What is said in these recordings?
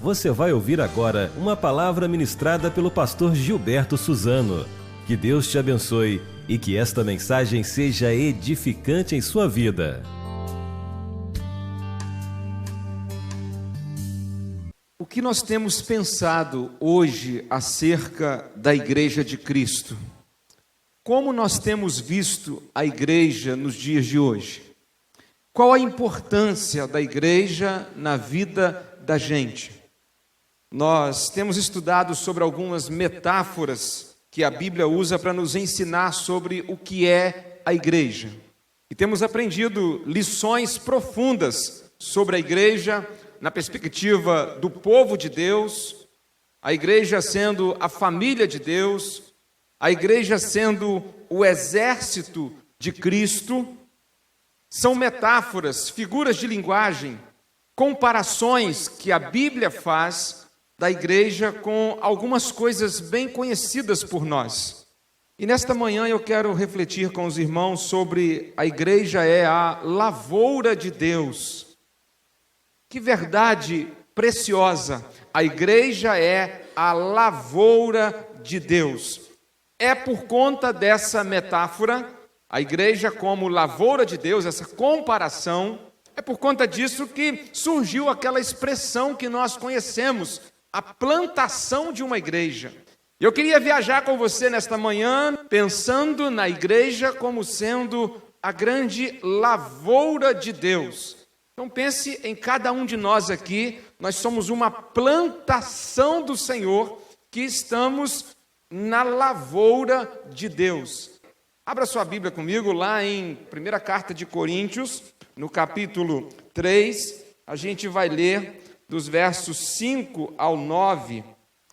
Você vai ouvir agora uma palavra ministrada pelo pastor Gilberto Suzano. Que Deus te abençoe e que esta mensagem seja edificante em sua vida. O que nós temos pensado hoje acerca da Igreja de Cristo? Como nós temos visto a Igreja nos dias de hoje? Qual a importância da Igreja na vida da gente? Nós temos estudado sobre algumas metáforas que a Bíblia usa para nos ensinar sobre o que é a Igreja. E temos aprendido lições profundas sobre a Igreja na perspectiva do povo de Deus, a Igreja sendo a família de Deus, a Igreja sendo o exército de Cristo. São metáforas, figuras de linguagem, comparações que a Bíblia faz da Igreja com algumas coisas bem conhecidas por nós. E nesta manhã eu quero refletir com os irmãos sobre a Igreja é a lavoura de Deus. Que verdade preciosa! A Igreja é a lavoura de Deus. É por conta dessa metáfora, a Igreja como lavoura de Deus, essa comparação, é por conta disso que surgiu aquela expressão que nós conhecemos, a plantação de uma igreja. Eu queria viajar com você nesta manhã, pensando na igreja como sendo a grande lavoura de Deus. Então pense em cada um de nós aqui, nós somos uma plantação do Senhor, que estamos na lavoura de Deus. Abra sua Bíblia comigo lá em 1ª Carta de Coríntios, no capítulo 3, a gente vai ler dos versos 5 ao 9,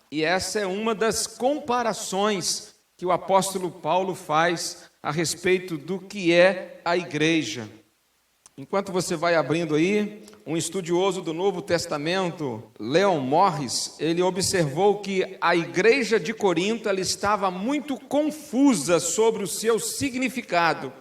e essa é uma das comparações que o apóstolo Paulo faz a respeito do que é a igreja. Enquanto você vai abrindo aí, um estudioso do Novo Testamento, Leon Morris, ele observou que a igreja de Corinto ela estava muito confusa sobre o seu significado,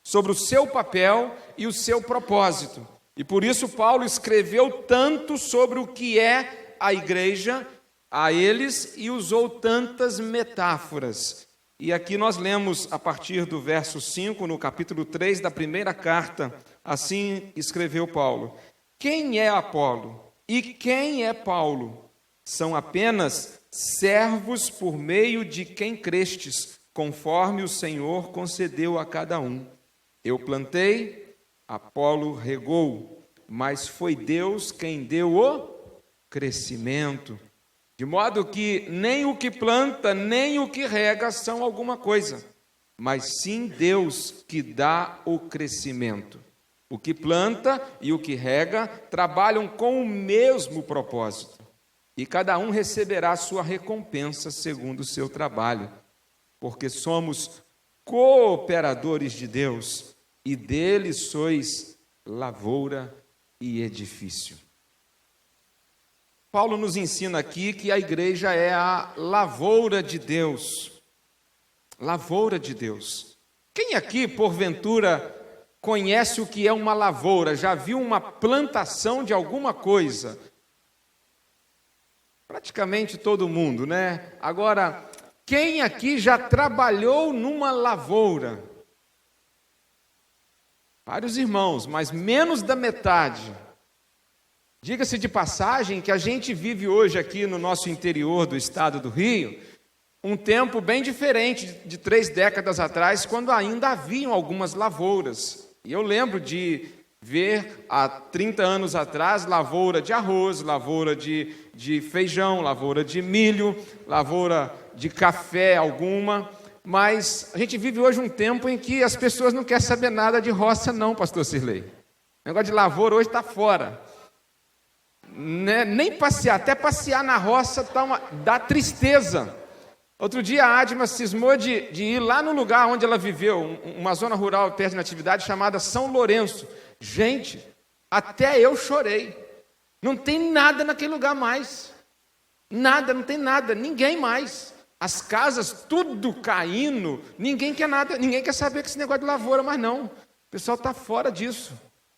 sobre o seu papel e o seu propósito. E por isso Paulo escreveu tanto sobre o que é a igreja a eles e usou tantas metáforas. E aqui nós lemos a partir do verso 5, no capítulo 3 da 1ª carta, assim escreveu Paulo: quem é Apolo e quem é Paulo? São apenas servos por meio de quem crestes, conforme o Senhor concedeu a cada um. Eu plantei, Apolo regou, mas foi Deus quem deu o crescimento. De modo que nem o que planta, nem o que rega são alguma coisa, mas sim Deus que dá o crescimento. O que planta e o que rega trabalham com o mesmo propósito, e cada um receberá sua recompensa segundo o seu trabalho, porque somos cooperadores de Deus, e dele sois lavoura e edifício. Paulo nos ensina aqui que a igreja é a lavoura de Deus. Lavoura de Deus. Quem aqui, porventura, conhece o que é uma lavoura? Já viu uma plantação de alguma coisa? Praticamente todo mundo, né? Agora, quem aqui já trabalhou numa lavoura? Vários irmãos, mas menos da metade. Diga-se de passagem que a gente vive hoje aqui no nosso interior do estado do Rio, um tempo bem diferente de 3 décadas atrás, quando ainda haviam algumas lavouras. E eu lembro de ver, há 30 anos atrás, lavoura de arroz, lavoura de feijão, lavoura de milho, lavoura de café alguma. Mas a gente vive hoje um tempo em que as pessoas não querem saber nada de roça não, pastor Cirlei. O negócio de lavoura hoje está fora. Nem passear, até passear na roça dá tristeza. Outro dia a Adma cismou de ir lá no lugar onde ela viveu, uma zona rural perto de Natividade, chamada São Lourenço. Gente, até eu chorei. Não tem nada naquele lugar mais. Nada, não tem nada, ninguém mais. As casas tudo caindo, ninguém quer nada, ninguém quer saber que esse negócio de lavoura, mas não. O pessoal está fora disso.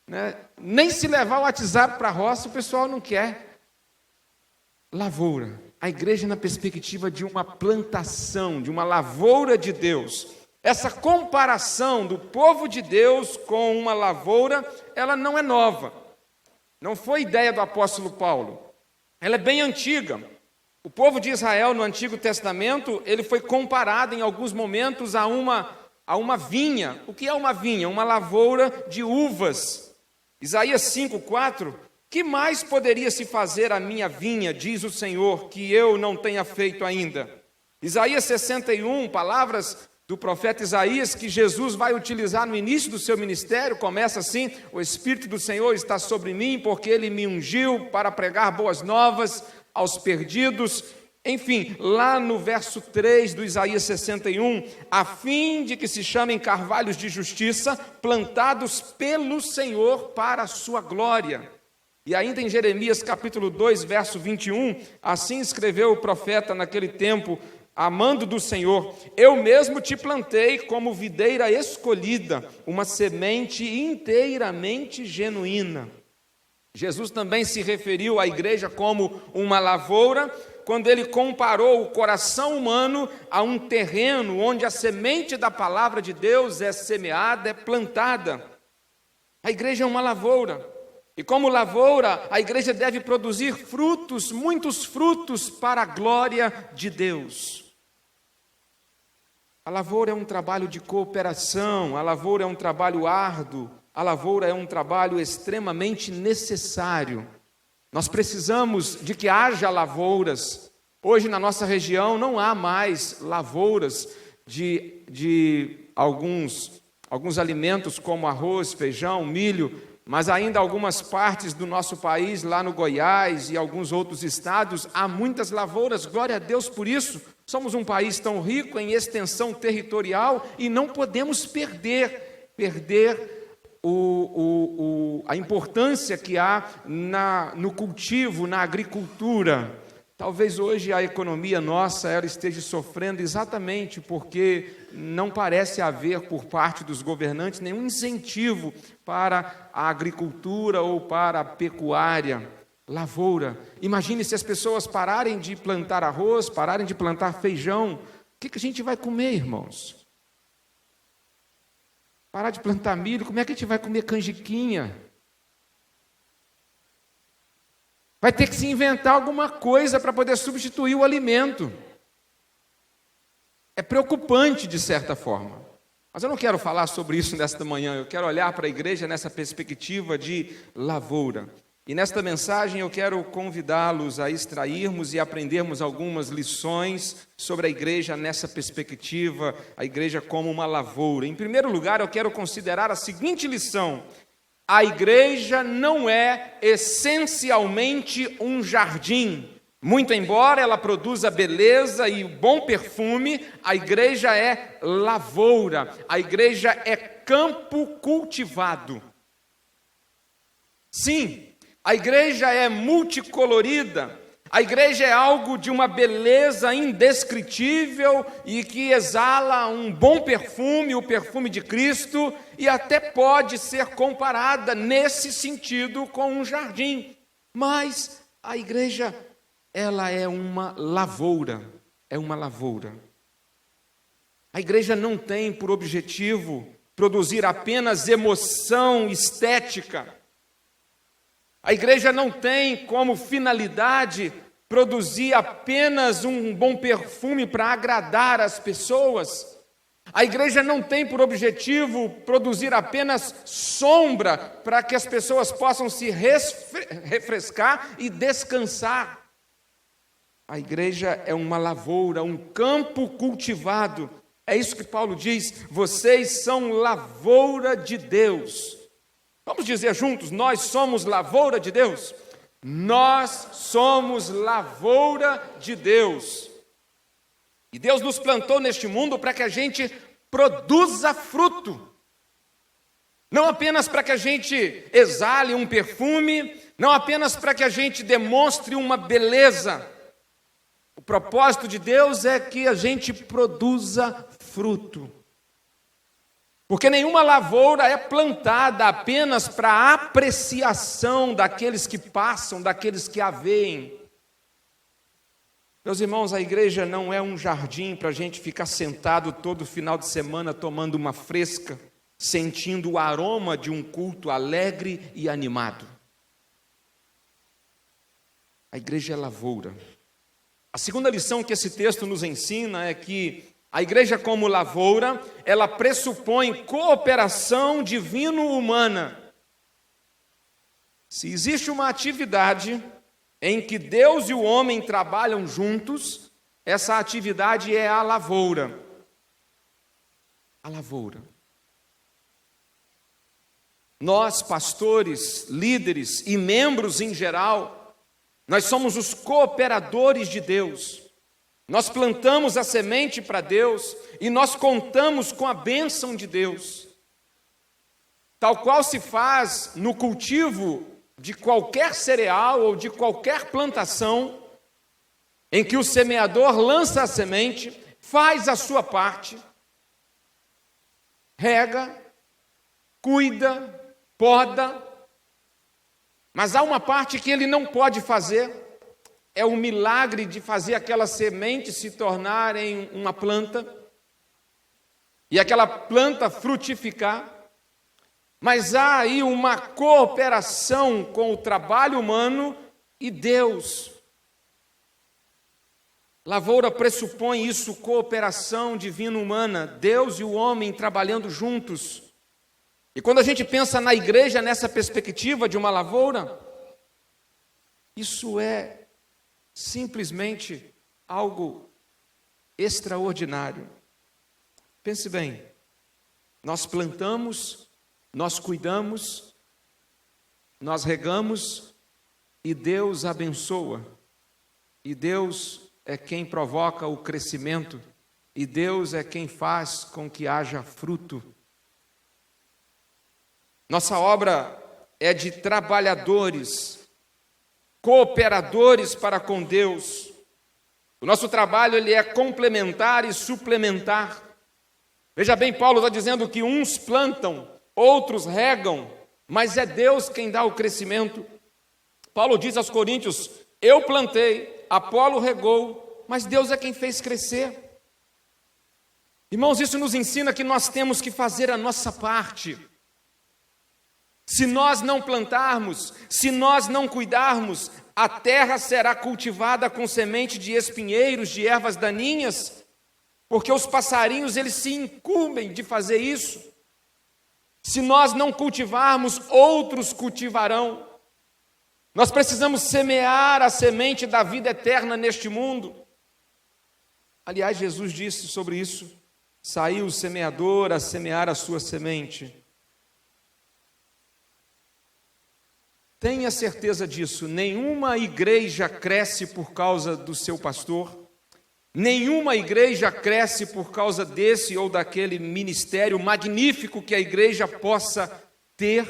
Né? Nem se levar o WhatsApp para a roça, o pessoal não quer. lavoura. A igreja na perspectiva de uma plantação, de uma lavoura de Deus. Essa comparação do povo de Deus com uma lavoura, ela não é nova. Não foi ideia do apóstolo Paulo. Ela é bem antiga. O povo de Israel no Antigo Testamento, ele foi comparado em alguns momentos a uma vinha. O que é uma vinha? Uma lavoura de uvas. Isaías 5:4, que mais poderia se fazer a minha vinha, diz o Senhor, que eu não tenha feito ainda? Isaías 61, palavras do profeta Isaías, que Jesus vai utilizar no início do seu ministério, começa assim: o Espírito do Senhor está sobre mim, porque Ele me ungiu para pregar boas novas aos perdidos. Enfim, lá no verso 3 do Isaías 61, a fim de que se chamem carvalhos de justiça, plantados pelo Senhor para a sua glória. E ainda em Jeremias capítulo 2, verso 21, assim escreveu o profeta naquele tempo, amando do Senhor: eu mesmo te plantei como videira escolhida, uma semente inteiramente genuína. Jesus também se referiu à igreja como uma lavoura, quando ele comparou o coração humano a um terreno onde a semente da palavra de Deus é semeada, é plantada. A igreja é uma lavoura. E como lavoura, a igreja deve produzir frutos, muitos frutos para a glória de Deus. A lavoura é um trabalho de cooperação, a lavoura é um trabalho árduo, a lavoura é um trabalho extremamente necessário. Nós precisamos de que haja lavouras. Hoje na nossa região não há mais lavouras de alguns alimentos como arroz, feijão, milho, mas ainda algumas partes do nosso país, lá no Goiás e alguns outros estados, há muitas lavouras. Glória a Deus por isso. Somos um país tão rico em extensão territorial e não podemos perder a importância que há no cultivo, na agricultura. Talvez hoje a economia nossa ela esteja sofrendo exatamente porque não parece haver por parte dos governantes nenhum incentivo para a agricultura ou para a pecuária, lavoura. Imagine se as pessoas pararem de plantar arroz, pararem de plantar feijão, o que a gente vai comer, irmãos? Parar de plantar milho, como é que a gente vai comer canjiquinha? Vai ter que se inventar alguma coisa para poder substituir o alimento. É preocupante de certa forma. Mas eu não quero falar sobre isso nesta manhã, eu quero olhar para a igreja nessa perspectiva de lavoura. E nesta mensagem eu quero convidá-los a extrairmos e aprendermos algumas lições sobre a igreja nessa perspectiva, a igreja como uma lavoura. Em primeiro lugar, eu quero considerar a seguinte lição: a igreja não é essencialmente um jardim. Muito embora ela produza beleza e bom perfume, a igreja é lavoura, a igreja é campo cultivado. Sim, a igreja é multicolorida, a igreja é algo de uma beleza indescritível e que exala um bom perfume, o perfume de Cristo, e até pode ser comparada nesse sentido com um jardim. Mas a igreja, ela é uma lavoura, é uma lavoura. A igreja não tem por objetivo produzir apenas emoção estética. A igreja não tem como finalidade produzir apenas um bom perfume para agradar as pessoas. A igreja não tem por objetivo produzir apenas sombra para que as pessoas possam se refrescar e descansar. A igreja é uma lavoura, um campo cultivado. É isso que Paulo diz: vocês são lavoura de Deus. Vamos dizer juntos: nós somos lavoura de Deus. Nós somos lavoura de Deus. E Deus nos plantou neste mundo para que a gente produza fruto. Não apenas para que a gente exale um perfume, não apenas para que a gente demonstre uma beleza. O propósito de Deus é que a gente produza fruto. Porque nenhuma lavoura é plantada apenas para a apreciação daqueles que passam, daqueles que a veem. Meus irmãos, a igreja não é um jardim para a gente ficar sentado todo final de semana tomando uma fresca, sentindo o aroma de um culto alegre e animado. A igreja é lavoura. A segunda lição que esse texto nos ensina é que a igreja como lavoura, ela pressupõe cooperação divino-humana. Se existe uma atividade em que Deus e o homem trabalham juntos, essa atividade é a lavoura. A lavoura. Nós, pastores, líderes e membros em geral, nós somos os cooperadores de Deus. Nós plantamos a semente para Deus e nós contamos com a bênção de Deus. Tal qual se faz no cultivo de qualquer cereal ou de qualquer plantação, em que o semeador lança a semente, faz a sua parte, rega, cuida, poda, mas há uma parte que ele não pode fazer, é o milagre de fazer aquela semente se tornar em uma planta, e aquela planta frutificar. Mas há aí uma cooperação com o trabalho humano e Deus. Lavoura pressupõe isso, cooperação divino-humana, Deus e o homem trabalhando juntos. E quando a gente pensa na igreja nessa perspectiva de uma lavoura, isso é simplesmente algo extraordinário. Pense bem, nós plantamos, nós cuidamos, nós regamos e Deus abençoa. E Deus é quem provoca o crescimento. E Deus é quem faz com que haja fruto. Nossa obra é de trabalhadores, cooperadores para com Deus. O nosso trabalho ele é complementar e suplementar. Veja bem, Paulo está dizendo que uns plantam, outros regam, mas é Deus quem dá o crescimento. Paulo diz aos Coríntios, eu plantei, Apolo regou, mas Deus é quem fez crescer. Irmãos, isso nos ensina que nós temos que fazer a nossa parte. Se nós não plantarmos, se nós não cuidarmos, a terra será cultivada com semente de espinheiros, de ervas daninhas, porque os passarinhos eles se incumbem de fazer isso. Se nós não cultivarmos, outros cultivarão. Nós precisamos semear a semente da vida eterna neste mundo. Aliás, Jesus disse sobre isso, saiu o semeador a semear a sua semente. Tenha certeza disso, nenhuma igreja cresce por causa do seu pastor, nenhuma igreja cresce por causa desse ou daquele ministério magnífico que a igreja possa ter.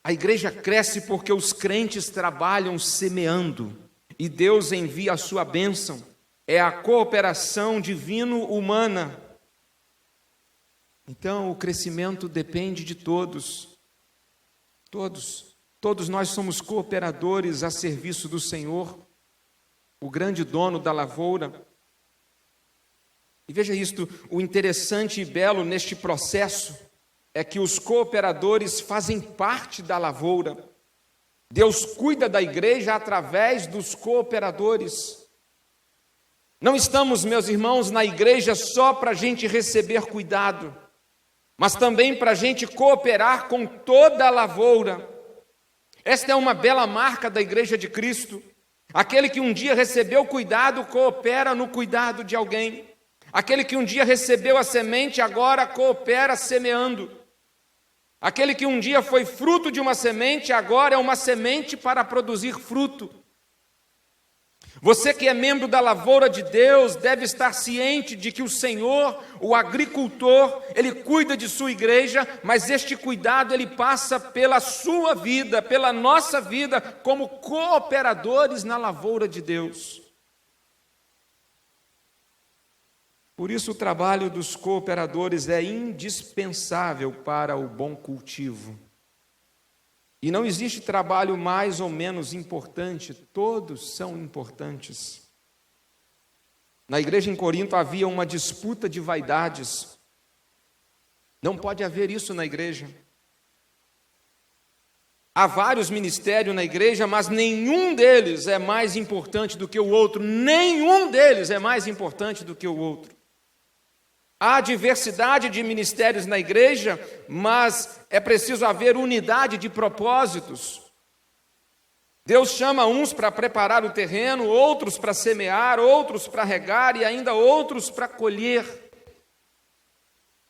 A igreja cresce porque os crentes trabalham semeando e Deus envia a sua bênção. É a cooperação divino-humana. Então, o crescimento depende de todos. Todos nós somos cooperadores a serviço do Senhor, o grande dono da lavoura. E veja isto, o interessante e belo neste processo é que os cooperadores fazem parte da lavoura. Deus cuida da igreja através dos cooperadores. Não estamos, meus irmãos, na igreja só para a gente receber cuidado, mas também para a gente cooperar com toda a lavoura. Esta é uma bela marca da igreja de Cristo. Aquele que um dia recebeu cuidado, coopera no cuidado de alguém. Aquele que um dia recebeu a semente, agora coopera semeando. Aquele que um dia foi fruto de uma semente, agora é uma semente para produzir fruto. Você que é membro da lavoura de Deus deve estar ciente de que o Senhor, o agricultor, Ele cuida de sua igreja, mas este cuidado Ele passa pela sua vida, pela nossa vida, como cooperadores na lavoura de Deus. Por isso o trabalho dos cooperadores é indispensável para o bom cultivo. E não existe trabalho mais ou menos importante, todos são importantes. Na igreja em Corinto havia uma disputa de vaidades. Não pode haver isso na igreja. Há vários ministérios na igreja, mas nenhum deles é mais importante do que o outro. Nenhum deles é mais importante do que o outro. Há diversidade de ministérios na igreja, mas é preciso haver unidade de propósitos. Deus chama uns para preparar o terreno, outros para semear, outros para regar e ainda outros para colher.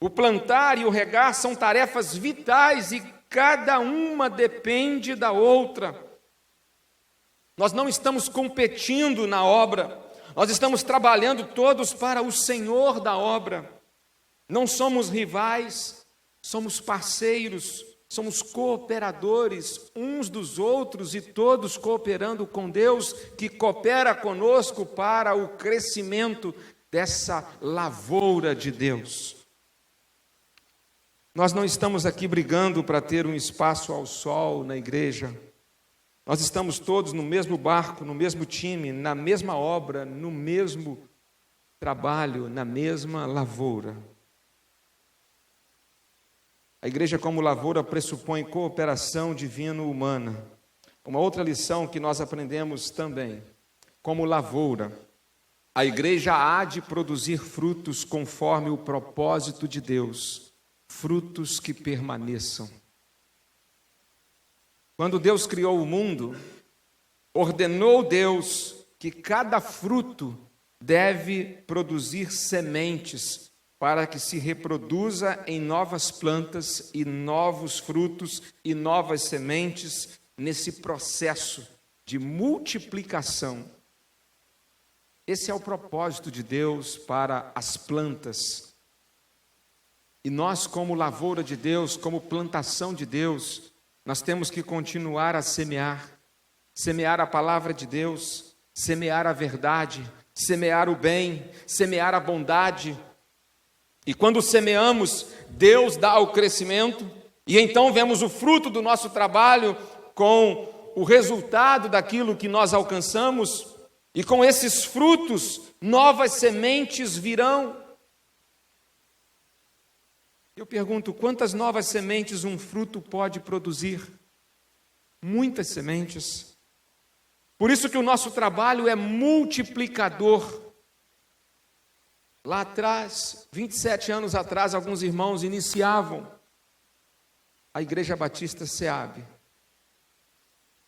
O plantar e o regar são tarefas vitais e cada uma depende da outra. Nós não estamos competindo na obra, nós estamos trabalhando todos para o Senhor da obra. Não somos rivais, somos parceiros, somos cooperadores uns dos outros e todos cooperando com Deus, que coopera conosco para o crescimento dessa lavoura de Deus. Nós não estamos aqui brigando para ter um espaço ao sol na igreja. Nós estamos todos no mesmo barco, no mesmo time, na mesma obra, no mesmo trabalho, na mesma lavoura. A igreja como lavoura pressupõe cooperação divino-humana. Uma outra lição que nós aprendemos também, como lavoura, a igreja há de produzir frutos conforme o propósito de Deus, frutos que permaneçam. Quando Deus criou o mundo, ordenou Deus que cada fruto deve produzir sementes para que se reproduza em novas plantas e novos frutos e novas sementes nesse processo de multiplicação. Esse é o propósito de Deus para as plantas. E nós, como lavoura de Deus, como plantação de Deus, nós temos que continuar a semear a palavra de Deus, semear a verdade, semear o bem, semear a bondade. E quando semeamos, Deus dá o crescimento, e então vemos o fruto do nosso trabalho com o resultado daquilo que nós alcançamos, e com esses frutos, novas sementes virão. Eu pergunto, quantas novas sementes um fruto pode produzir? Muitas sementes. Por isso que o nosso trabalho é multiplicador. Lá atrás, 27 anos atrás, alguns irmãos iniciavam a Igreja Batista SEAB.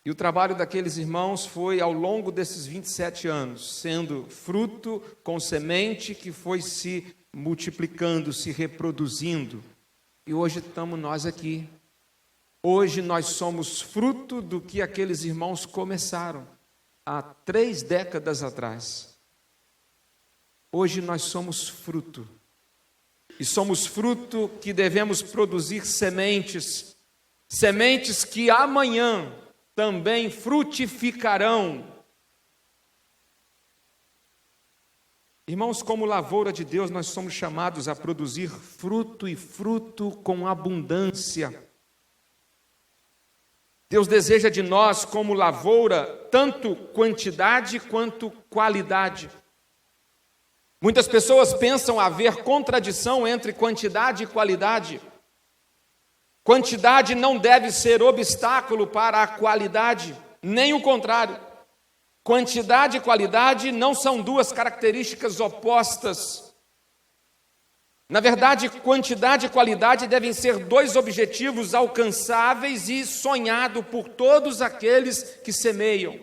E o trabalho daqueles irmãos foi, ao longo desses 27 anos, sendo fruto com semente que foi se multiplicando, se reproduzindo. E hoje estamos nós aqui. Hoje nós somos fruto do que aqueles irmãos começaram há 3 décadas atrás. Hoje nós somos fruto. E somos fruto que devemos produzir sementes. Sementes que amanhã também frutificarão. Irmãos, como lavoura de Deus, nós somos chamados a produzir fruto e fruto com abundância. Deus deseja de nós, como lavoura, tanto quantidade quanto qualidade. Muitas pessoas pensam haver contradição entre quantidade e qualidade. Quantidade não deve ser obstáculo para a qualidade, nem o contrário. Quantidade e qualidade não são duas características opostas. Na verdade, quantidade e qualidade devem ser 2 objetivos alcançáveis e sonhados por todos aqueles que semeiam.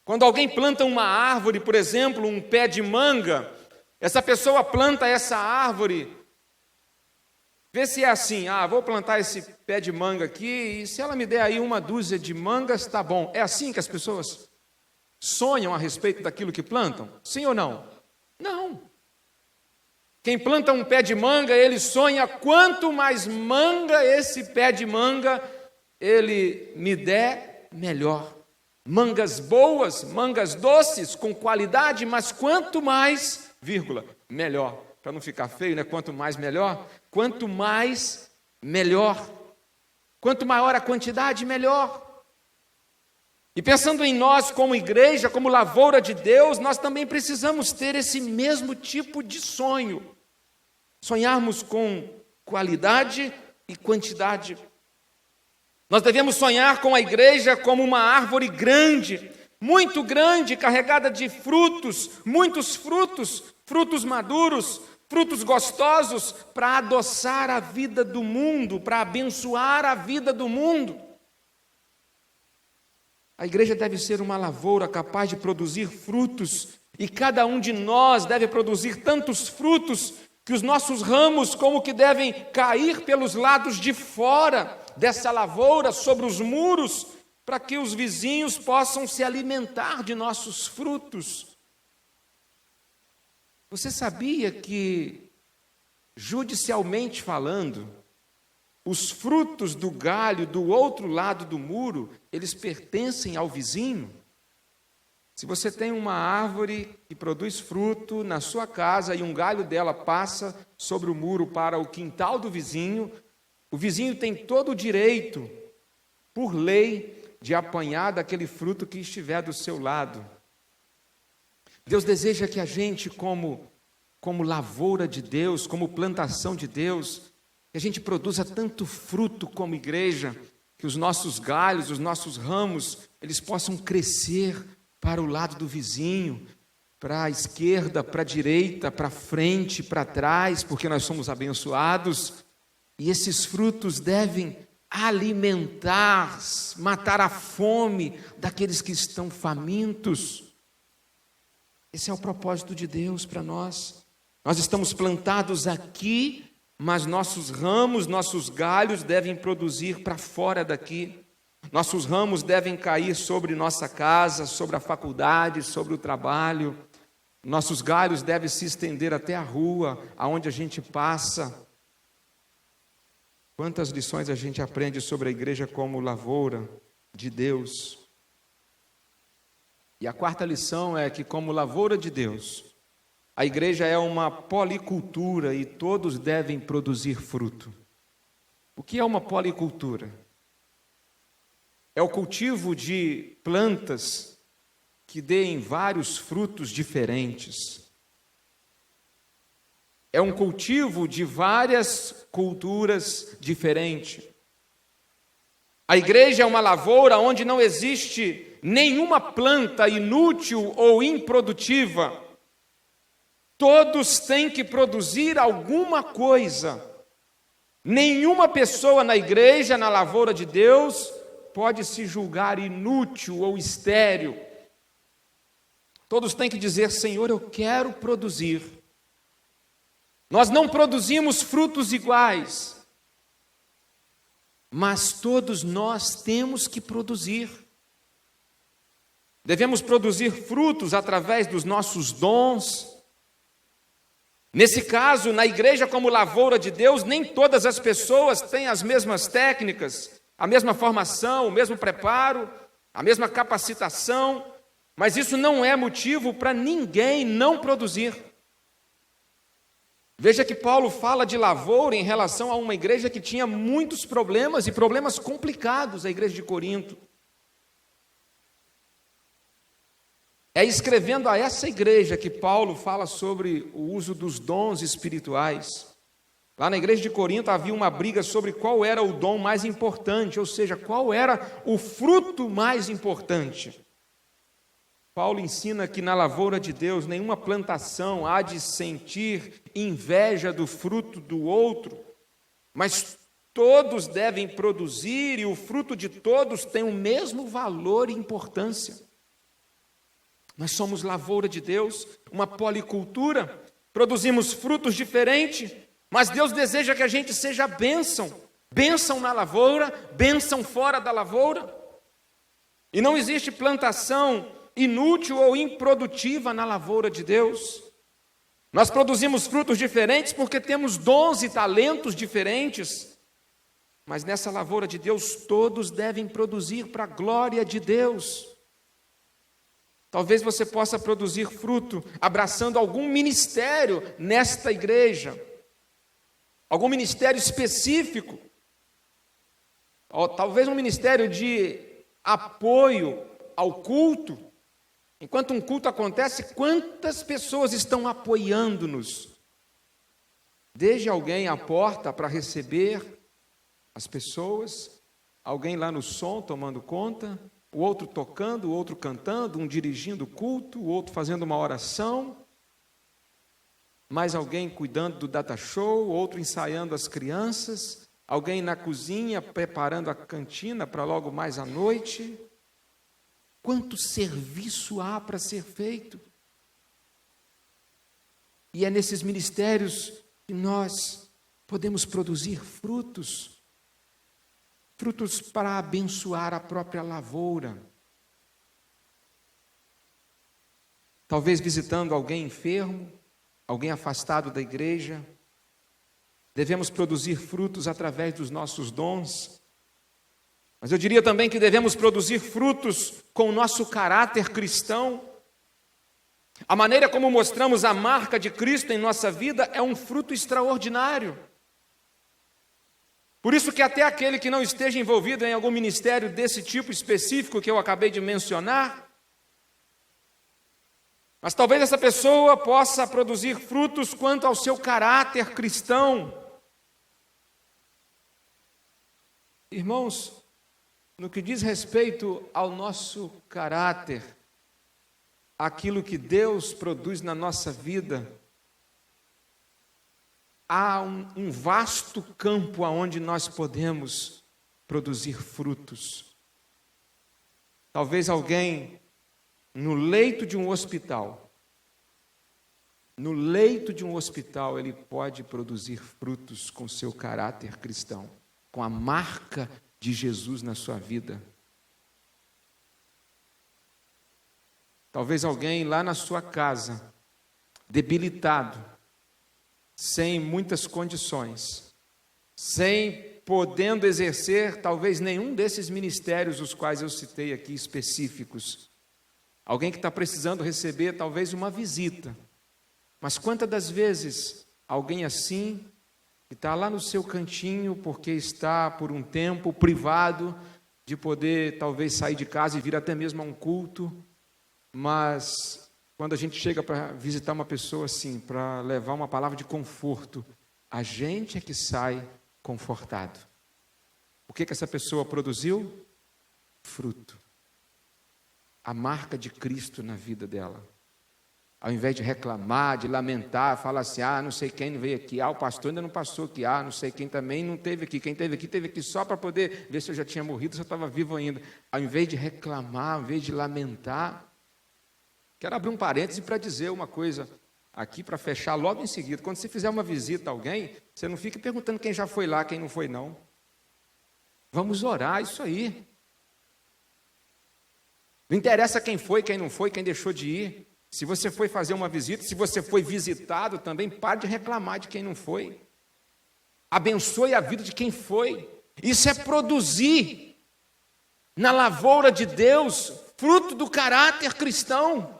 Quando alguém planta uma árvore, por exemplo, um pé de manga, essa pessoa planta essa árvore, vê se é assim, vou plantar esse pé de manga aqui, e se ela me der aí 1 dúzia de mangas, tá bom. É assim que as pessoas sonham a respeito daquilo que plantam? Sim ou não? Não. Quem planta um pé de manga, ele sonha quanto mais manga esse pé de manga ele me der, melhor. Mangas boas, mangas doces, com qualidade, mas quanto mais, melhor. Para não ficar feio, né? Quanto mais, melhor. Quanto mais, melhor. Quanto maior a quantidade, melhor. E pensando em nós como igreja, como lavoura de Deus, nós também precisamos ter esse mesmo tipo de sonho. Sonharmos com qualidade e quantidade. Nós devemos sonhar com a igreja como uma árvore grande, muito grande, carregada de frutos, muitos frutos, frutos maduros, frutos gostosos, para adoçar a vida do mundo, para abençoar a vida do mundo. A igreja deve ser uma lavoura capaz de produzir frutos, e cada um de nós deve produzir tantos frutos que os nossos ramos como que devem cair pelos lados de fora dessa lavoura, sobre os muros, para que os vizinhos possam se alimentar de nossos frutos. Você sabia que, judicialmente falando, os frutos do galho do outro lado do muro, eles pertencem ao vizinho? Se você tem uma árvore que produz fruto na sua casa e um galho dela passa sobre o muro para o quintal do vizinho, o vizinho tem todo o direito, por lei, de apanhar daquele fruto que estiver do seu lado. Deus deseja que a gente, como lavoura de Deus, como plantação de Deus, que a gente produza tanto fruto como igreja, que os nossos galhos, os nossos ramos, eles possam crescer para o lado do vizinho, para a esquerda, para a direita, para frente, para trás, porque nós somos abençoados, e esses frutos devem alimentar, matar a fome daqueles que estão famintos. Esse é o propósito de Deus para nós. Nós estamos plantados aqui, mas nossos ramos, nossos galhos devem produzir para fora daqui. Nossos ramos devem cair sobre nossa casa, sobre a faculdade, sobre o trabalho. Nossos galhos devem se estender até a rua, aonde a gente passa. Quantas lições a gente aprende sobre a igreja como lavoura de Deus. E a quarta lição é que, como lavoura de Deus, a igreja é uma policultura e todos devem produzir fruto. O que é uma policultura? É o cultivo de plantas que deem vários frutos diferentes. É um cultivo de várias culturas diferentes. A igreja é uma lavoura onde não existe nenhuma planta inútil ou improdutiva. Todos têm que produzir alguma coisa. Nenhuma pessoa na igreja, na lavoura de Deus, pode se julgar inútil ou estéril. Todos têm que dizer: Senhor, eu quero produzir. Nós não produzimos frutos iguais, mas todos nós temos que produzir. Devemos produzir frutos através dos nossos dons. Nesse caso, na igreja como lavoura de Deus, nem todas as pessoas têm as mesmas técnicas, a mesma formação, o mesmo preparo, a mesma capacitação, mas isso não é motivo para ninguém não produzir. Veja que Paulo fala de lavoura em relação a uma igreja que tinha muitos problemas e problemas complicados, a igreja de Corinto. É escrevendo a essa igreja que Paulo fala sobre o uso dos dons espirituais. Lá na igreja de Corinto havia uma briga sobre qual era o dom mais importante, ou seja, qual era o fruto mais importante. Paulo ensina que na lavoura de Deus nenhuma plantação há de sentir inveja do fruto do outro, mas todos devem produzir e o fruto de todos tem o mesmo valor e importância. Nós somos lavoura de Deus, uma policultura, produzimos frutos diferentes, mas Deus deseja que a gente seja bênção, bênção na lavoura, bênção fora da lavoura. E não existe plantação inútil ou improdutiva na lavoura de Deus. Nós produzimos frutos diferentes porque temos dons e talentos diferentes, mas nessa lavoura de Deus todos devem produzir para a glória de Deus. Talvez você possa produzir fruto abraçando algum ministério nesta igreja, algum ministério específico. talvez um ministério de apoio ao culto. Enquanto um culto acontece, quantas pessoas estão apoiando-nos? Desde alguém à porta para receber as pessoas, alguém lá no som tomando conta, o outro tocando, o outro cantando, um dirigindo o culto, o outro fazendo uma oração, mais alguém cuidando do data show, outro ensaiando as crianças, alguém na cozinha preparando a cantina para logo mais à noite. Quanto serviço há para ser feito? E é nesses ministérios que nós podemos produzir frutos para abençoar a própria lavoura. Talvez visitando alguém enfermo, alguém afastado da igreja. Devemos produzir frutos através dos nossos dons. Mas eu diria também que devemos produzir frutos com o nosso caráter cristão. A maneira como mostramos a marca de Cristo em nossa vida é um fruto extraordinário. Por isso que até aquele que não esteja envolvido em algum ministério desse tipo específico que eu acabei de mencionar, mas talvez essa pessoa possa produzir frutos quanto ao seu caráter cristão. Irmãos, no que diz respeito ao nosso caráter, aquilo que Deus produz na nossa vida, há um vasto campo aonde nós podemos produzir frutos. Talvez alguém no leito de um hospital, ele pode produzir frutos com seu caráter cristão, com a marca de Jesus na sua vida. Talvez alguém lá na sua casa, debilitado, sem muitas condições, sem podendo exercer talvez nenhum desses ministérios os quais eu citei aqui específicos. Alguém que está precisando receber talvez uma visita. Mas quantas das vezes alguém assim, que está lá no seu cantinho porque está por um tempo privado de poder talvez sair de casa e vir até mesmo a um culto, mas quando a gente chega para visitar uma pessoa assim, para levar uma palavra de conforto, a gente é que sai confortado. O que essa pessoa produziu? Fruto. A marca de Cristo na vida dela. Ao invés de reclamar, de lamentar, fala assim, não sei quem não veio aqui, o pastor ainda não passou aqui, não sei quem também não teve aqui, quem teve aqui só para poder ver se eu já tinha morrido, se eu estava vivo ainda. Ao invés de reclamar, ao invés de lamentar, quero abrir um parêntese para dizer uma coisa aqui, para fechar logo em seguida. Quando você fizer uma visita a alguém, você não fique perguntando quem já foi lá, quem não foi não. Vamos orar, isso aí. Não interessa quem foi, quem não foi, quem deixou de ir. Se você foi fazer uma visita, se você foi visitado também, pare de reclamar de quem não foi. Abençoe a vida de quem foi. Isso é produzir na lavoura de Deus fruto do caráter cristão.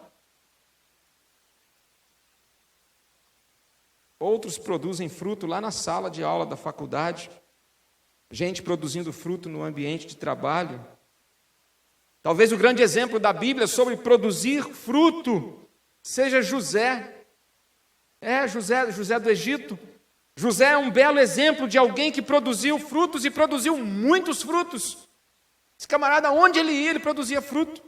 Outros produzem fruto lá na sala de aula da faculdade. Gente produzindo fruto no ambiente de trabalho. Talvez o grande exemplo da Bíblia sobre produzir fruto seja José. José do Egito. José é um belo exemplo de alguém que produziu frutos e produziu muitos frutos. Esse camarada, onde ele ia, ele produzia fruto.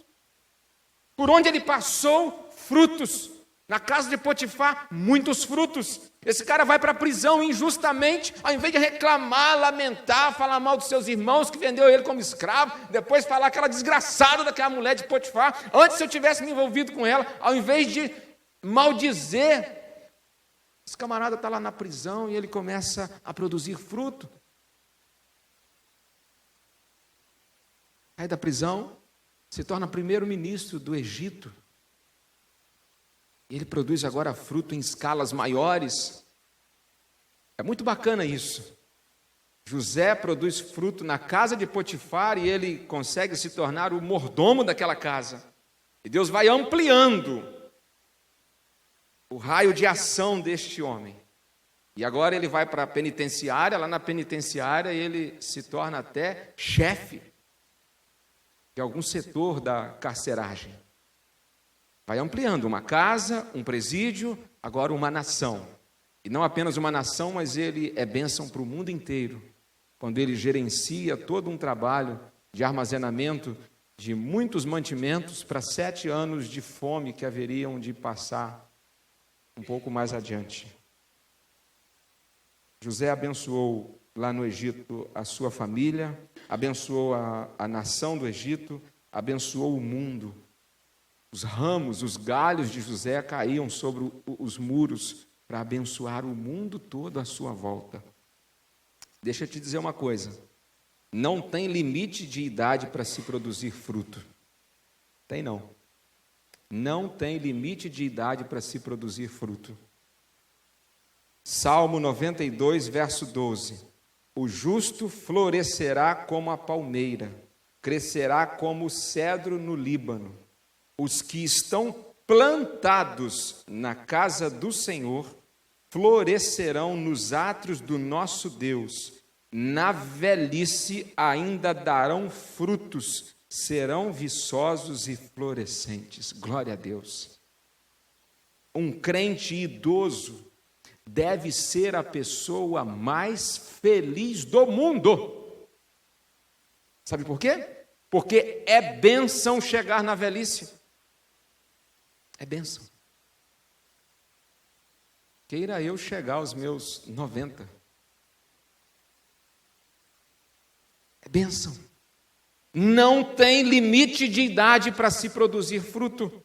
Por onde ele passou, frutos. Na casa de Potifar, muitos frutos. Esse cara vai para a prisão injustamente, ao invés de reclamar, lamentar, falar mal dos seus irmãos que vendeu ele como escravo, depois falar aquela desgraçada daquela mulher de Potifar, antes se eu tivesse me envolvido com ela, ao invés de maldizer, esse camarada está lá na prisão e ele começa a produzir fruto. Sai da prisão, se torna primeiro-ministro do Egito. Ele produz agora fruto em escalas maiores. É muito bacana isso. José produz fruto na casa de Potifar e ele consegue se tornar o mordomo daquela casa. E Deus vai ampliando o raio de ação deste homem. E agora ele vai para a penitenciária, lá na penitenciária ele se torna até chefe de algum setor da carceragem. Vai ampliando uma casa, um presídio, agora uma nação. E não apenas uma nação, mas ele é bênção para o mundo inteiro, quando ele gerencia todo um trabalho de armazenamento de muitos mantimentos para 7 anos de fome que haveriam de passar um pouco mais adiante. José abençoou lá no Egito a sua família, abençoou a nação do Egito, abençoou o mundo. Os ramos, os galhos de José caíam sobre os muros para abençoar o mundo todo à sua volta. Deixa eu te dizer uma coisa, não tem limite de idade para se produzir fruto. Tem não. Não tem limite de idade para se produzir fruto. Salmo 92, verso 12. O justo florescerá como a palmeira, crescerá como o cedro no Líbano. Os que estão plantados na casa do Senhor florescerão nos átrios do nosso Deus. Na velhice ainda darão frutos, serão viçosos e florescentes. Glória a Deus. Um crente idoso deve ser a pessoa mais feliz do mundo. Sabe por quê? Porque é bênção chegar na velhice. É bênção. Queira eu chegar aos meus 90. É bênção. Não tem limite de idade para se produzir fruto.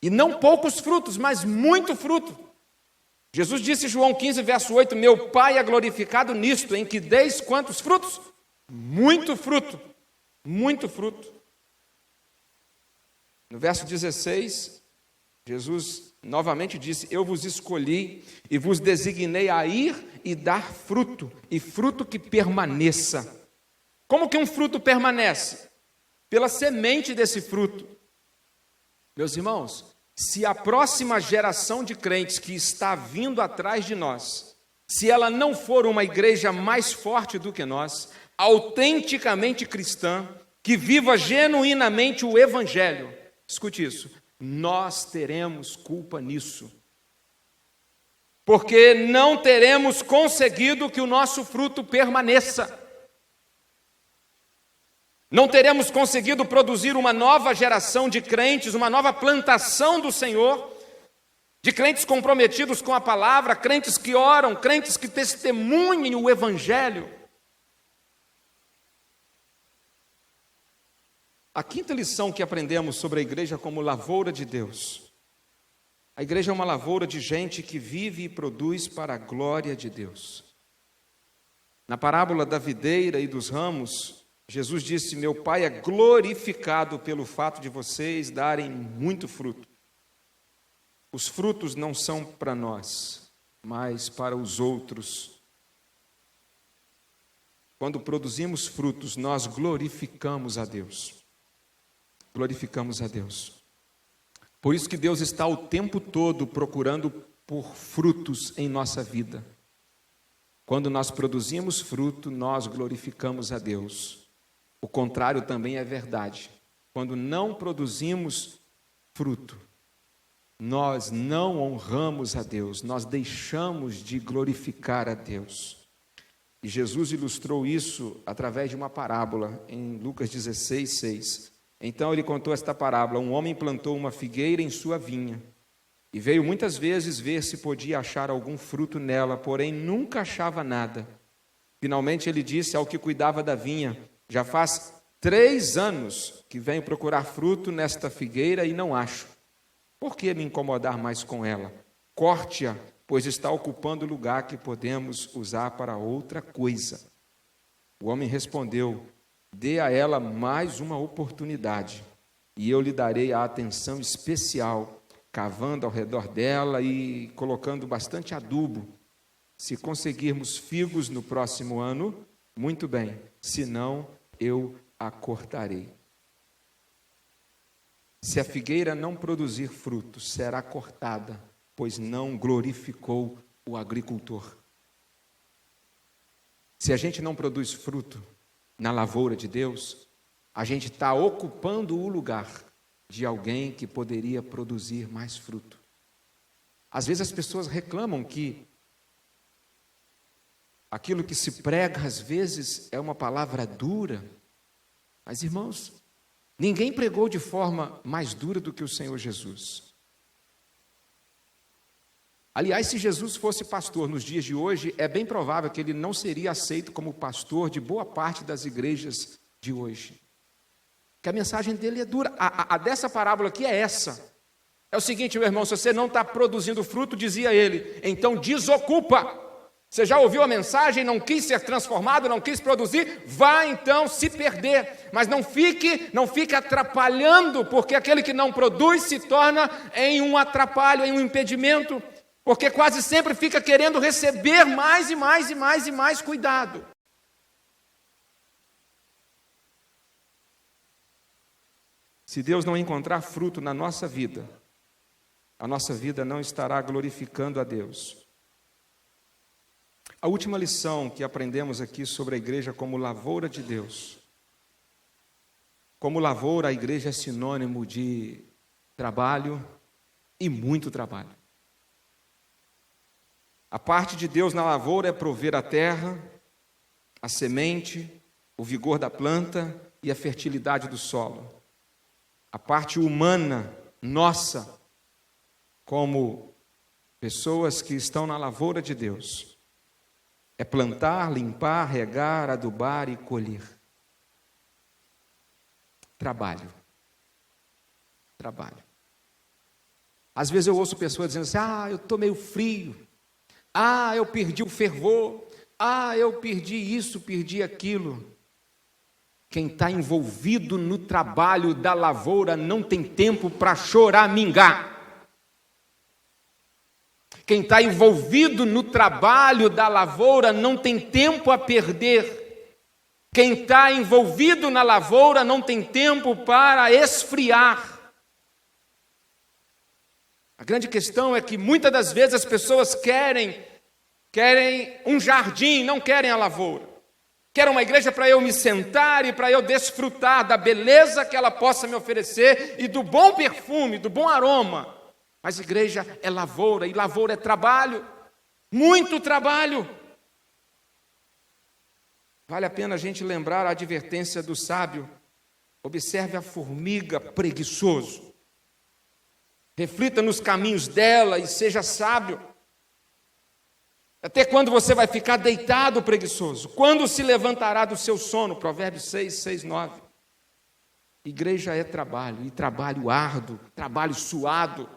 E não poucos frutos, mas muito fruto. Jesus disse em João 15, verso 8, meu Pai é glorificado nisto, em que deis quantos frutos? Muito fruto. Muito fruto. No verso 16, Jesus novamente disse, eu vos escolhi e vos designei a ir e dar fruto, e fruto que permaneça. Como que um fruto permanece? Pela semente desse fruto. Meus irmãos, se a próxima geração de crentes que está vindo atrás de nós, se ela não for uma igreja mais forte do que nós, autenticamente cristã, que viva genuinamente o Evangelho, escute isso, nós teremos culpa nisso. Porque não teremos conseguido que o nosso fruto permaneça. Não teremos conseguido produzir uma nova geração de crentes, uma nova plantação do Senhor, de crentes comprometidos com a palavra, crentes que oram, crentes que testemunhem o Evangelho. A quinta lição que aprendemos sobre a igreja como lavoura de Deus. A igreja é uma lavoura de gente que vive e produz para a glória de Deus. Na parábola da videira e dos ramos, Jesus disse, meu Pai é glorificado pelo fato de vocês darem muito fruto. Os frutos não são para nós, mas para os outros. Quando produzimos frutos, nós glorificamos a Deus. Glorificamos a Deus. Por isso que Deus está o tempo todo procurando por frutos em nossa vida. Quando nós produzimos fruto, nós glorificamos a Deus. O contrário também é verdade. Quando não produzimos fruto, nós não honramos a Deus, nós deixamos de glorificar a Deus. E Jesus ilustrou isso através de uma parábola em Lucas 16, 6. Então ele contou esta parábola, um homem plantou uma figueira em sua vinha e veio muitas vezes ver se podia achar algum fruto nela, porém nunca achava nada. Finalmente ele disse ao que cuidava da vinha, já faz 3 anos que venho procurar fruto nesta figueira e não acho. Por que me incomodar mais com ela? Corte-a, pois está ocupando o lugar que podemos usar para outra coisa. O homem respondeu, dê a ela mais uma oportunidade, e eu lhe darei a atenção especial, cavando ao redor dela e colocando bastante adubo. Se conseguirmos figos no próximo ano, muito bem, se não, eu a cortarei. Se a figueira não produzir frutos, será cortada pois não glorificou o agricultor. Se a gente não produz fruto na lavoura de Deus, a gente está ocupando o lugar de alguém que poderia produzir mais fruto. Às vezes as pessoas reclamam que aquilo que se prega, às vezes, é uma palavra dura. Mas, irmãos, ninguém pregou de forma mais dura do que o Senhor Jesus. Aliás, se Jesus fosse pastor nos dias de hoje, é bem provável que ele não seria aceito como pastor de boa parte das igrejas de hoje. Porque a mensagem dele é dura. A dessa parábola aqui é essa. É o seguinte, meu irmão, se você não está produzindo fruto, dizia ele, então desocupa. Você já ouviu a mensagem, não quis ser transformado, não quis produzir, vá então se perder. Mas não fique atrapalhando, porque aquele que não produz se torna em um atrapalho, em um impedimento, porque quase sempre fica querendo receber mais e mais e mais e mais cuidado. Se Deus não encontrar fruto na nossa vida, a nossa vida não estará glorificando a Deus. A última lição que aprendemos aqui sobre a igreja como lavoura de Deus. Como lavoura, a igreja é sinônimo de trabalho e muito trabalho. A parte de Deus na lavoura é prover a terra, a semente, o vigor da planta e a fertilidade do solo. A parte humana, nossa, como pessoas que estão na lavoura de Deus, é plantar, limpar, regar, adubar e colher. Trabalho. Trabalho. Às vezes eu ouço pessoas dizendo assim, eu estou meio frio. Eu perdi o fervor. Eu perdi isso, perdi aquilo. Quem está envolvido no trabalho da lavoura não tem tempo para choramingar. Quem está envolvido no trabalho da lavoura não tem tempo a perder. Quem está envolvido na lavoura não tem tempo para esfriar. A grande questão é que muitas das vezes as pessoas querem um jardim, não querem a lavoura. Querem uma igreja para eu me sentar e para eu desfrutar da beleza que ela possa me oferecer e do bom perfume, do bom aroma. Mas igreja é lavoura, e lavoura é trabalho, muito trabalho. Vale a pena a gente lembrar a advertência do sábio. Observe a formiga preguiçoso. Reflita nos caminhos dela e seja sábio. Até quando você vai ficar deitado preguiçoso? Quando se levantará do seu sono? Provérbios 6, 6, 9. Igreja é trabalho, e trabalho árduo, trabalho suado.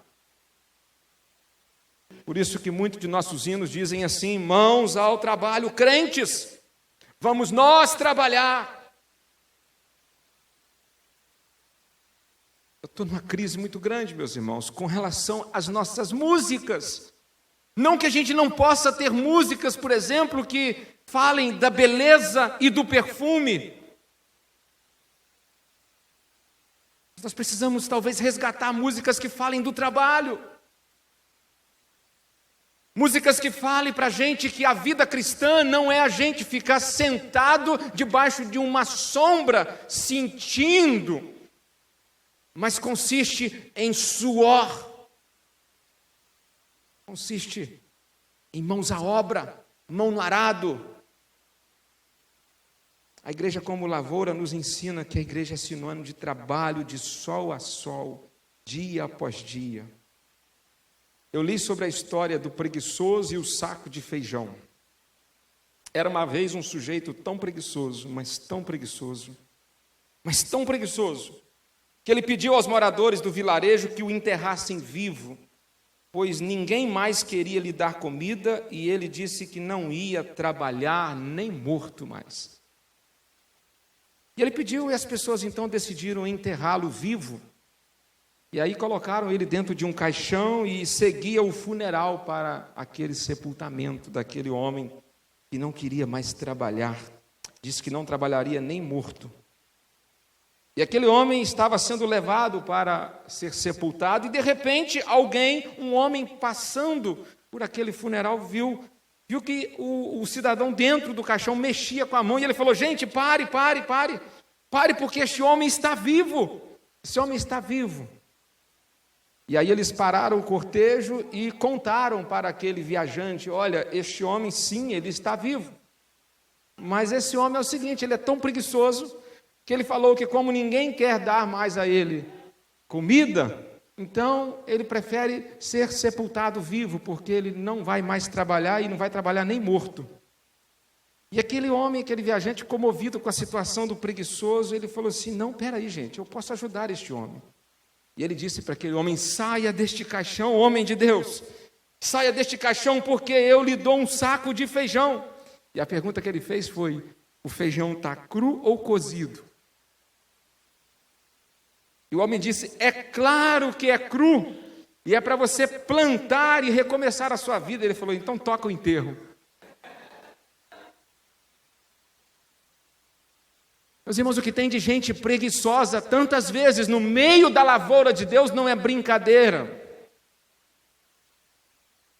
Por isso que muitos de nossos hinos dizem assim, mãos ao trabalho, crentes, vamos nós trabalhar. Eu estou numa crise muito grande, meus irmãos, com relação às nossas músicas. Não que a gente não possa ter músicas, por exemplo, que falem da beleza e do perfume. Nós precisamos talvez resgatar músicas que falem do trabalho. Músicas que falem para a gente que a vida cristã não é a gente ficar sentado debaixo de uma sombra, sentindo, mas consiste em suor. Consiste em mãos à obra, mão no arado. A igreja como lavoura nos ensina que a igreja é sinônimo de trabalho de sol a sol, dia após dia. Eu li sobre a história do preguiçoso e o saco de feijão. Era uma vez um sujeito tão preguiçoso, mas tão preguiçoso, que ele pediu aos moradores do vilarejo que o enterrassem vivo, pois ninguém mais queria lhe dar comida, e ele disse que não ia trabalhar nem morto mais. E ele pediu, e as pessoas então decidiram enterrá-lo vivo. E aí colocaram ele dentro de um caixão e seguia o funeral para aquele sepultamento daquele homem que não queria mais trabalhar. Disse que não trabalharia nem morto. E aquele homem estava sendo levado para ser sepultado, e de repente um homem passando por aquele funeral, viu que o cidadão dentro do caixão mexia com a mão, e ele falou: gente, pare, porque este homem está vivo, esse homem está vivo. E aí eles pararam o cortejo e contaram para aquele viajante: olha, este homem sim, ele está vivo, mas esse homem é o seguinte, ele é tão preguiçoso, que ele falou que como ninguém quer dar mais a ele comida, então ele prefere ser sepultado vivo, porque ele não vai mais trabalhar e não vai trabalhar nem morto. E aquele homem, aquele viajante, comovido com a situação do preguiçoso, ele falou assim: não, peraí gente, eu posso ajudar este homem. E ele disse para aquele homem: saia deste caixão, homem de Deus, saia deste caixão, porque eu lhe dou um saco de feijão. E a pergunta que ele fez foi: o feijão está cru ou cozido? E o homem disse: é claro que é cru, e é para você plantar e recomeçar a sua vida. Ele falou: então toca o enterro. Meus irmãos, o que tem de gente preguiçosa tantas vezes no meio da lavoura de Deus não é brincadeira.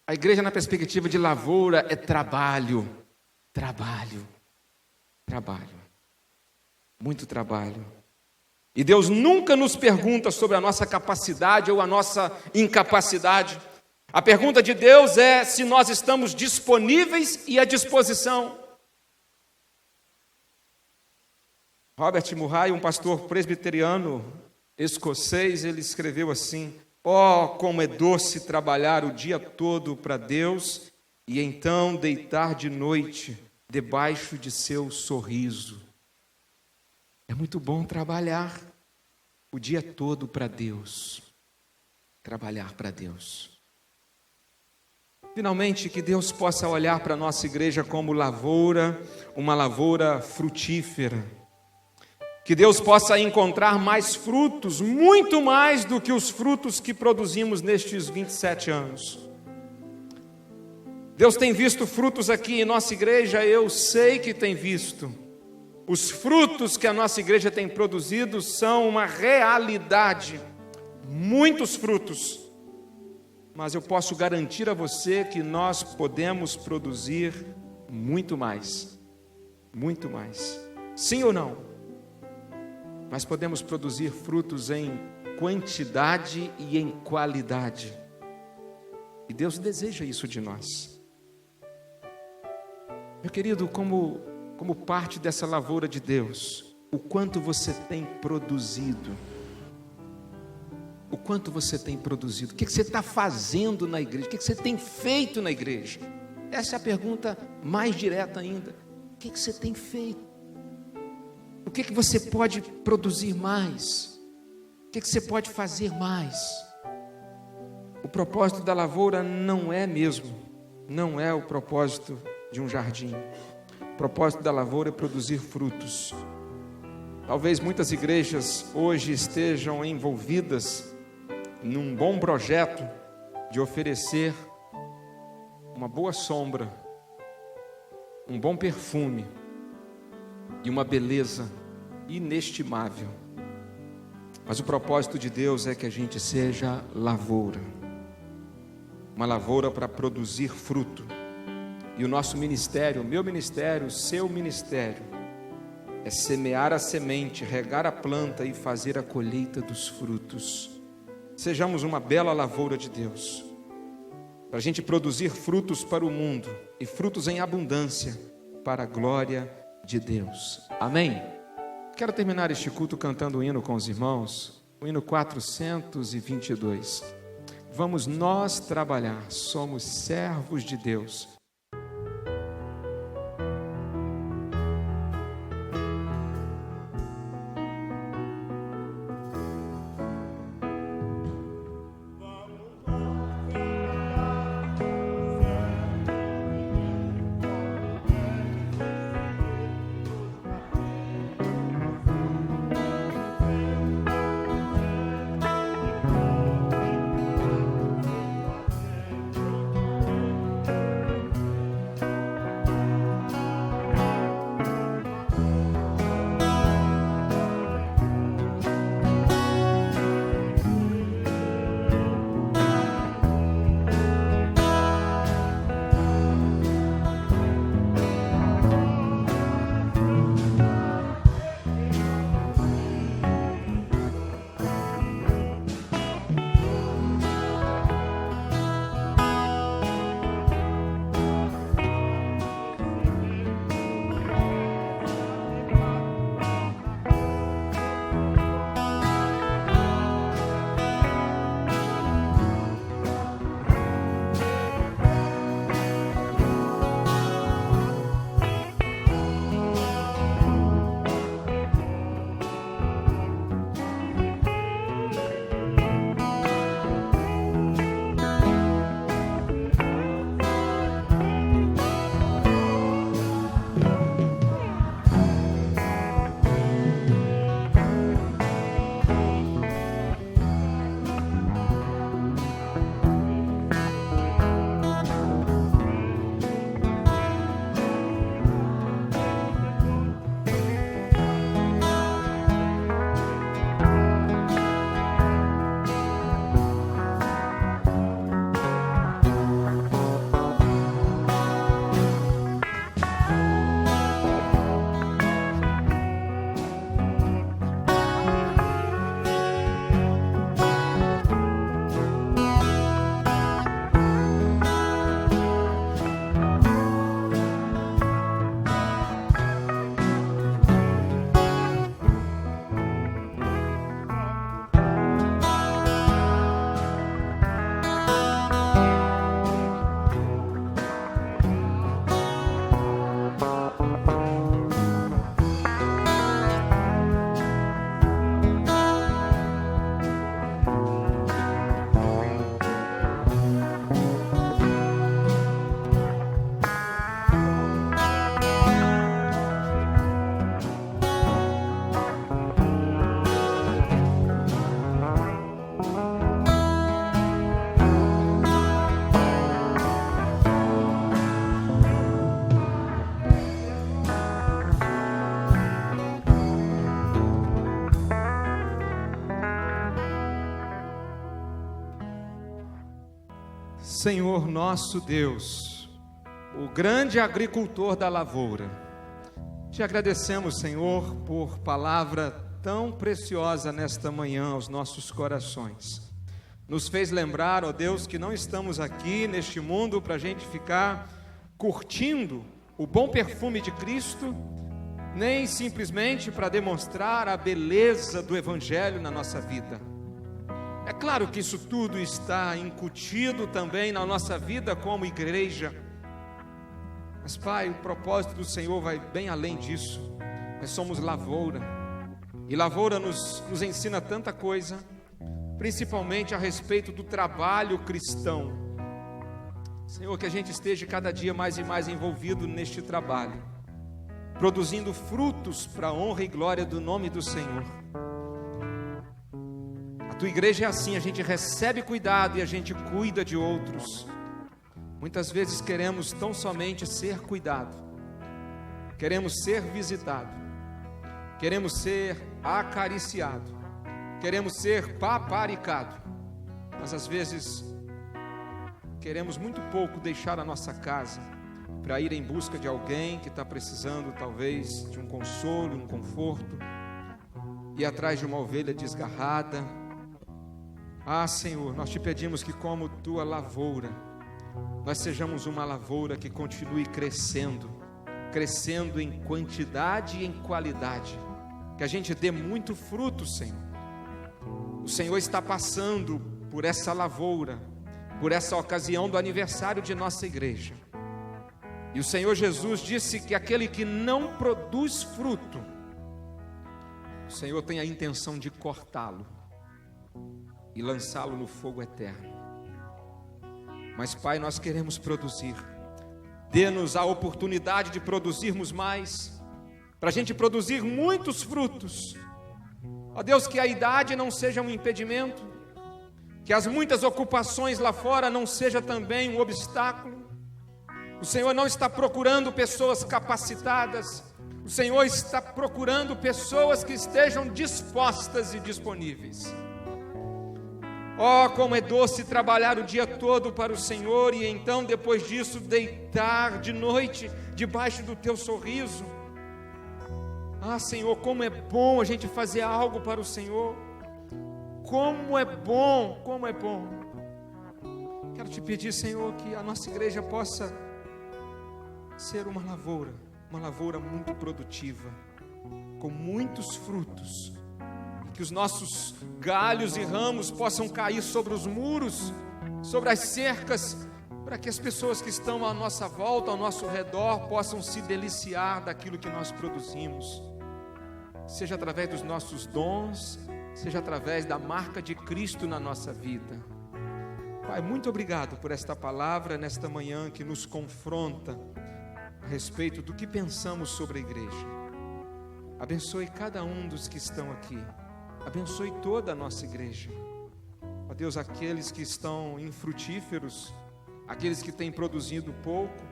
A igreja, na perspectiva de lavoura, é trabalho, muito trabalho. E Deus nunca nos pergunta sobre a nossa capacidade ou a nossa incapacidade. A pergunta de Deus é se nós estamos disponíveis e à disposição. Robert Murray, um pastor presbiteriano escocês, ele escreveu assim: como é doce trabalhar o dia todo para Deus e então deitar de noite debaixo de seu sorriso. É muito bom trabalhar o dia todo para Deus. Trabalhar para Deus. Finalmente, que Deus possa olhar para a nossa igreja como lavoura, uma lavoura frutífera. Que Deus possa encontrar mais frutos, muito mais do que os frutos que produzimos nestes 27 anos. Deus tem visto frutos aqui em nossa igreja, eu sei que tem visto. Os frutos que a nossa igreja tem produzido são uma realidade, muitos frutos. Mas eu posso garantir a você que nós podemos produzir muito mais. Muito mais. Sim ou não? Mas podemos produzir frutos em quantidade e em qualidade. E Deus deseja isso de nós. Meu querido, como parte dessa lavoura de Deus, o quanto você tem produzido? O quanto você tem produzido? O que você está fazendo na igreja? O que você tem feito na igreja? Essa é a pergunta mais direta ainda. O que você tem feito? O que você pode produzir mais? O que você pode fazer mais? O propósito da lavoura não é o propósito de um jardim. O propósito da lavoura é produzir frutos. Talvez muitas igrejas hoje estejam envolvidas num bom projeto de oferecer uma boa sombra, um bom perfume e uma beleza inestimável. Mas o propósito de Deus é que a gente seja lavoura, uma lavoura para produzir fruto. E o nosso ministério, o meu ministério, o seu ministério, é semear a semente, regar a planta e fazer a colheita dos frutos. Sejamos uma bela lavoura de Deus, para a gente produzir frutos para o mundo e frutos em abundância para a glória de Deus. Amém? Quero terminar este culto cantando o hino com os irmãos, o hino 422. Vamos nós trabalhar, somos servos de Deus. Senhor nosso Deus, o grande agricultor da lavoura, te agradecemos, Senhor, por palavra tão preciosa nesta manhã aos nossos corações. Nos fez lembrar, ó Deus, que não estamos aqui neste mundo para a gente ficar curtindo o bom perfume de Cristo, nem simplesmente para demonstrar a beleza do Evangelho na nossa vida. É claro que isso tudo está incutido também na nossa vida como igreja. Mas, Pai, o propósito do Senhor vai bem além disso. Nós somos lavoura. E lavoura nos ensina tanta coisa, principalmente a respeito do trabalho cristão. Senhor, que a gente esteja cada dia mais e mais envolvido neste trabalho, produzindo frutos para a honra e glória do nome do Senhor. A tua igreja é assim, a gente recebe cuidado e a gente cuida de outros. Muitas vezes queremos tão somente ser cuidado, queremos ser visitado, queremos ser acariciado, queremos ser paparicado, mas às vezes queremos muito pouco deixar a nossa casa para ir em busca de alguém que está precisando talvez de um consolo, um conforto, ir atrás de uma ovelha desgarrada. Ah, Senhor, nós te pedimos que como tua lavoura, nós sejamos uma lavoura que continue crescendo em quantidade e em qualidade, que a gente dê muito fruto, Senhor. O Senhor está passando por essa lavoura, por essa ocasião do aniversário de nossa igreja. E o Senhor Jesus disse que aquele que não produz fruto, o Senhor tem a intenção de cortá-lo e lançá-lo no fogo eterno. Mas, Pai, nós queremos produzir. Dê-nos a oportunidade de produzirmos mais, para a gente produzir muitos frutos. Ó Deus, que a idade não seja um impedimento, que as muitas ocupações lá fora não seja também um obstáculo. O Senhor não está procurando pessoas capacitadas, o Senhor está procurando pessoas que estejam dispostas e disponíveis. Oh, como é doce trabalhar o dia todo para o Senhor e então depois disso deitar de noite debaixo do teu sorriso. Ah, Senhor, como é bom a gente fazer algo para o Senhor. Como é bom, como é bom. Quero te pedir, Senhor, que a nossa igreja possa ser uma lavoura muito produtiva, com muitos frutos. Que os nossos galhos e ramos possam cair sobre os muros, sobre as cercas, para que as pessoas que estão à nossa volta, ao nosso redor, possam se deliciar daquilo que nós produzimos, seja através dos nossos dons, seja através da marca de Cristo na nossa vida. Pai, muito obrigado por esta palavra nesta manhã que nos confronta a respeito do que pensamos sobre a igreja. Abençoe cada um dos que estão aqui. Abençoe toda a nossa igreja. Ó Deus, aqueles que estão infrutíferos, aqueles que têm produzido pouco,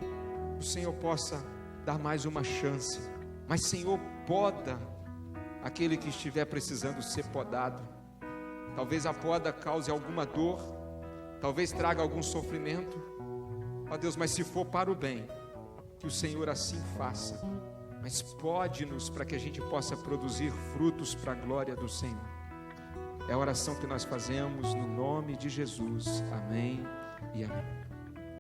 o Senhor possa dar mais uma chance. Mas, Senhor, poda aquele que estiver precisando ser podado. Talvez a poda cause alguma dor, talvez traga algum sofrimento. Ó Deus, mas se for para o bem, que o Senhor assim faça. Mas pode-nos para que a gente possa produzir frutos para a glória do Senhor. É a oração que nós fazemos no nome de Jesus. Amém e amém.